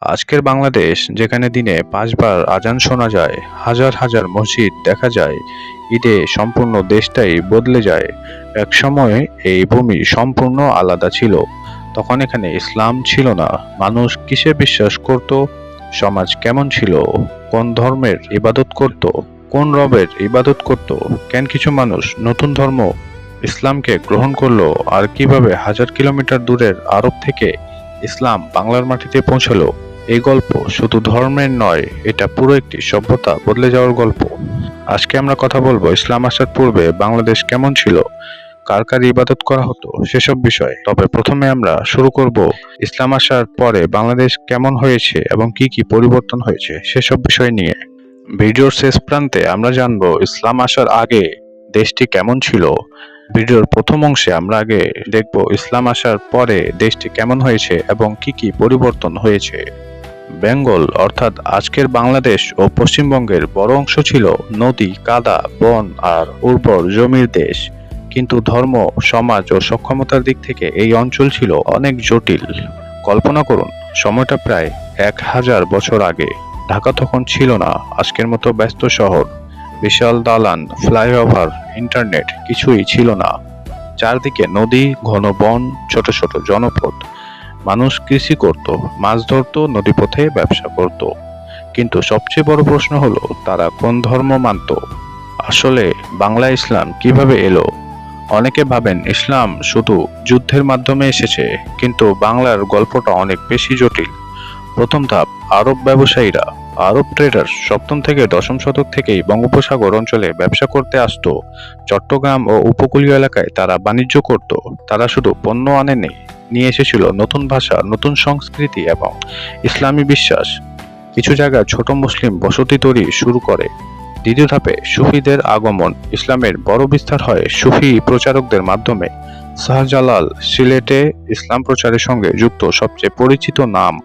আজকের বাংলাদেশ, যেখানে দিনে ৫ বার আজান শোনা যায়, হাজার হাজার মসজিদ দেখা যায়, ঈদে সম্পূর্ণ দেশটাই বদলে যায়। একসময় এই ভূমি সম্পূর্ণ আলাদা ছিল। তখন এখানে ইসলাম ছিল না। মানুষ কিসে বিশ্বাস করত, সমাজ কেমন ছিল, কোন ধর্মের ইবাদত করত, কোন রবের ইবাদত করত, কেন কিছু মানুষ নতুন ধর্ম ইসলামকে গ্রহণ করলো, আর কিভাবে হাজার কিলোমিটার দূরের আরব থেকে ইসলাম বাংলার মাটিতে পৌঁছালো। এই গল্প শুধু ধর্মের নয়, এটা পুরো একটি সভ্যতা বদলে যাওয়ার গল্প। আজকে আমরা কথা বলবো ইসলাম আসার পূর্বে বাংলাদেশ কেমন ছিল, কার কার ইবাদত করা হতো, সেসব বিষয়। তবে প্রথমে আমরা শুরু করব ইসলাম আসার পরে বাংলাদেশ কেমন হয়েছে এবং কি কি পরিবর্তন হয়েছে সেসব বিষয় নিয়ে। ভিডিওর শেষ প্রান্তে আমরা জানবো ইসলাম আসার আগে দেশটি কেমন ছিল। ভিডিওর প্রথম অংশে আমরা আগে দেখব ইসলাম আসার পরে দেশটি কেমন হয়েছে এবং কি কি পরিবর্তন হয়েছে। বেঙ্গল অর্থাৎ আজকের বাংলাদেশ ও পশ্চিমবঙ্গের বড় অংশ ছিল নদী, কাদা, বন আর উর্বর জমির দেশ। কিন্তু ধর্ম, সমাজ ও সক্ষমতার দিক থেকে এই অঞ্চল ছিল অনেক জটিল। কল্পনা করুন, সময়টা প্রায় ১,০০০ বছর আগে। ঢাকা তখন ছিল না আজকের মতো ব্যস্ত শহর। বিশাল দালান, ফ্লাইওভার, ইন্টারনেট কিছুই ছিল না। চারদিকে নদী, ঘন বন, ছোট ছোট জনপদ। মানুষ কৃষি করত, মাছ ধরত, নদীপথে ব্যবসা করত। কিন্তু সবচেয়ে বড় প্রশ্ন হলো, তারা কোন ধর্ম মানত? আসলে বাংলা ইসলাম কিভাবে এলো? অনেকে ভাবেন ইসলাম শুধু যুদ্ধের মাধ্যমে এসেছে, কিন্তু বাংলার গল্পটা অনেক বেশি জটিল। প্রথম ধাপ, আরব ব্যবসায়ীরা। আরব ট্রেডার ৭ম থেকে ১০ম শতক থেকেই বঙ্গোপসাগর অঞ্চলে ব্যবসা করতে আসতো। চট্টগ্রাম ও উপকূলীয় এলাকায় তারা বাণিজ্য করত। তারা শুধু পণ্য আনেনি, নিয়ে এসেছিল নতুন ভাষা, নতুন সংস্কৃতি এবং ইসলামী বিশ্বাস। কিছু জায়গায় ছোট মুসলিম বসতি তৈরি শুরু করে। দ্বিতীয় ধাপে সুফিদের আগমন। ইসলামের বড় বিস্তার হয় সুফি প্রচারকদের মাধ্যমে। শাহজালাল সিলেটে ইসলাম প্রচারের সঙ্গে যুক্ত সবচেয়ে পরিচিত নাম।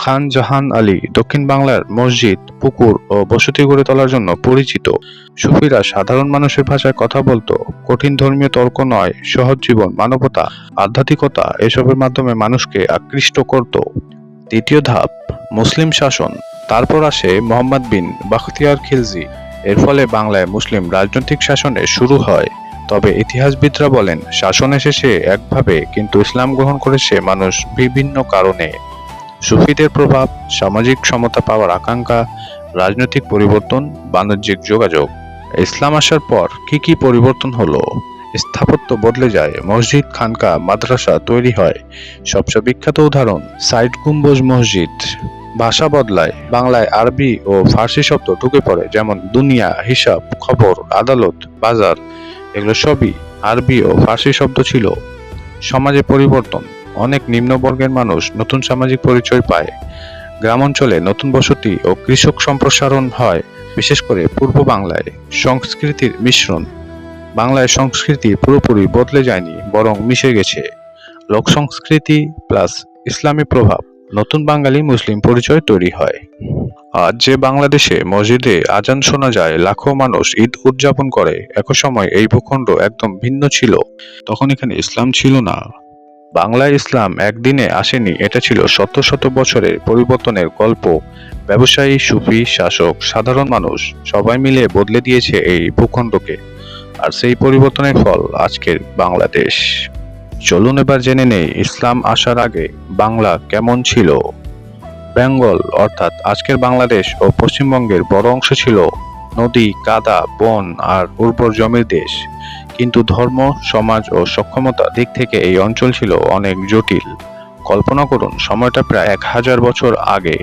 খান জাহান আলী দক্ষিণ বাংলার মসজিদ, পুকুর ও বসতি গড়ে তোলার জন্য পরিচিত। সুফিরা সাধারণ মানুষের ভাষায় কথা বলতো। কঠিন ধর্মীয় তর্ক নয়, সহজ জীবন, মানবতা, আধ্যাত্মিকতা এসবের মাধ্যমে মানুষকে আকৃষ্ট করত। তৃতীয় ধাপ, মুসলিম শাসন। তারপর আসে মোহাম্মদ বিন বাখতিয়ার খিলজি। এর ফলে বাংলায় মুসলিম রাজনৈতিক শাসনের শুরু হয়। তবে ইতিহাসবিদরা বলেন, শাসন এসেছে একভাবে, কিন্তু ইসলাম গ্রহণ করেছে মানুষ বিভিন্ন কারণে। সুফিদের প্রভাব, সামাজিক সমতা পাওয়ার আকাঙ্ক্ষা, রাজনৈতিক পরিবর্তন, বাণিজ্যিক যোগাযোগ। ইসলাম আসার পর কি কি পরিবর্তন হলো? স্থাপত্য বদলে যায়, মসজিদ, খানকা, মাদ্রাসা তৈরি হয়। সবচেয়ে বিখ্যাত উদাহরণ সাইড গম্বুজ মসজিদ। ভাষা বদলায়, বাংলায় আরবি ও ফার্সি শব্দ ঢুকে পড়ে, যেমন দুনিয়া, হিসাব, খবর, আদালত, বাজার। এগুলো সবই আরবি ও ফার্সি শব্দ ছিল। সমাজে পরিবর্তন, অনেক নিম্নবর্গের মানুষ নতুন সামাজিক পরিচয় পায়। গ্রাম অঞ্চলে নতুন বসতি ও কৃষক সম্প্রসারণ হয়, বিশেষ করে পূর্ব বাংলায়। সংস্কৃতির মিশ্রণ, বাংলায় সংস্কৃতি পুরোপুরি বদলে যায়নি, বরং মিশে গেছে। লোক সংস্কৃতি প্লাস ইসলামী প্রভাব, নতুন বাঙালি মুসলিম পরিচয় তৈরি হয়। আজ যে বাংলাদেশে মসজিদে আজান শোনা যায়, লাখো মানুষ ঈদ উদযাপন করে, একই সময় এই ভূখণ্ড একদম ভিন্ন ছিল। তখন এখানে ইসলাম ছিল না। বাংলায় ইসলাম একদিনে আসেনি, এটা ছিল শত শত বছরের পরিবর্তনের গল্প। ব্যবসায়ী, সুফি, শাসক, সাধারণ মানুষ সবাই মিলে বদলে দিয়েছে এই ভূখণ্ডকে। আর সেই পরিবর্তনের ফল আজকের বাংলাদেশ। চলুন এবার জেনে নেই ইসলাম আসার আগে বাংলা কেমন ছিল। বেঙ্গল অর্থাৎ আজকের বাংলাদেশ ও পশ্চিমবঙ্গের বড় অংশ ছিল নদী, কাদা, বন আর উর্বর জমির দেশ। কিন্তু ধর্ম, সমাজ ও সক্ষমতা দিক থেকে এই অঞ্চল ছিল অনেক জটিল। কল্পনা করুন, সময়টা প্রায় ১,০০০ বছর আগে।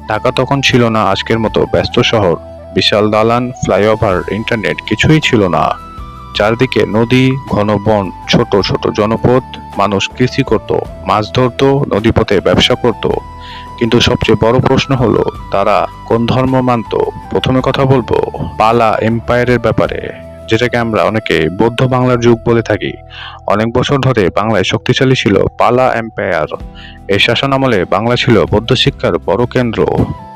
ঢাকা তখন ছিল না আজকের মতো ব্যস্ত শহর। বিশাল দালান, ফ্লাইওভার, ইন্টারনেট কিছুই ছিল না। চারদিকে নদী, ঘন বন, ছোট ছোট জনপদ। মানুষ কৃষি করত, মাছ ধরত, নদীপথে ব্যবসা করত। কিন্তু সবচেয়ে বড় প্রশ্ন হলো, তারা কোন ধর্ম মানত? প্রথমে কথা বলবো পালা এম্পায়ারের ব্যাপারে, যেটাকে আমরা অনেকে বৌদ্ধ বাংলার যুগ বলে থাকি। অনেক বছর ধরে বাংলায় শক্তিশালী ছিল পালা এম্পায়ার। এই শাসন আমলে বাংলা ছিল বৌদ্ধ শিক্ষার বড় কেন্দ্র।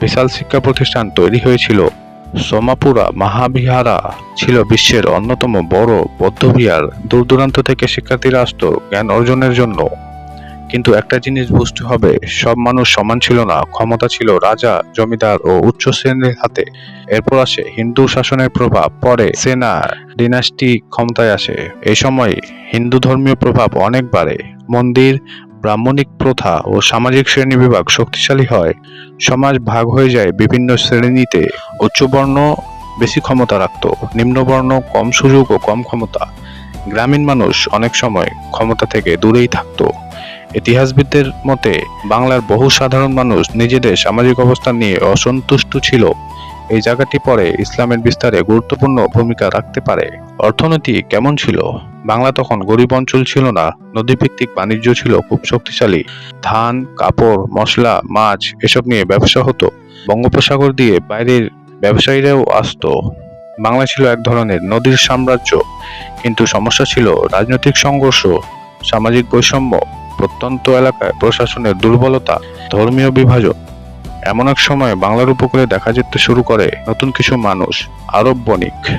বিশাল শিক্ষা প্রতিষ্ঠান তৈরি হয়েছিল। সোমাপুরা মহাবিহারা ছিল বিশ্বের অন্যতম বড় বৌদ্ধবিহার। দূর দূরান্ত থেকে শিক্ষার্থীরা আসতো জ্ঞান অর্জনের জন্য। কিন্তু একটা জিনিস বুঝতে হবে, সব মানুষ সমান ছিল না। ক্ষমতা ছিল রাজা, জমিদার ও উচ্চ শ্রেণীর হাতে। এরপর আসে হিন্দু শাসনের প্রভাব, পরে সেনা ডিনাস্টি ক্ষমতায় আসে। এই সময় হিন্দু ধর্মীয় প্রভাব অনেক বাড়ে। মন্দির, ব্রাহ্মণিক প্রথা ও সামাজিক শ্রেণীবিভাগ শক্তিশালী হয়। সমাজ ভাগ হয়ে যায় বিভিন্ন শ্রেণীতে। উচ্চবর্ণ বেশি ক্ষমতা রাখত, নিম্নবর্ণ কম সুযোগ ও কম ক্ষমতা। গ্রামীণ মানুষ অনেক সময় ক্ষমতা থেকে দূরেই থাকতো। ইতিহাসবিদদের মতে বাংলার বহু সাধারণ মানুষ নিজেদের সামাজিক অবস্থান নিয়ে অসন্তুষ্ট ছিল। এই জায়গাটি পরে ইসলামের বিস্তারে গুরুত্বপূর্ণ ভূমিকা রাখতে পারে। অর্থনীতি কেমন ছিল? বাংলা তখন গরিব অঞ্চল ছিল না। নদীভিত্তিক বাণিজ্য ছিল খুব শক্তিশালী। ধান, কাপড়, মশলা, মাছ এসব নিয়ে ব্যবসা হতো। বঙ্গোপসাগর দিয়ে বাইরের ব্যবসায়ীরাও আসতো। বাংলা ছিল এক ধরনের নদীর সাম্রাজ্য। কিন্তু সমস্যা ছিল রাজনৈতিক সংঘর্ষ, সামাজিক বৈষম্য, প্রত্যন্ত এলাকায় প্রশাসনের দুর্বলতা, ধর্মীয় বিভাজন। এমন এক সময় বাংলার উপকূলে দেখা যেতে শুরু করে নতুন কিছু মানুষ, আরব বণিক।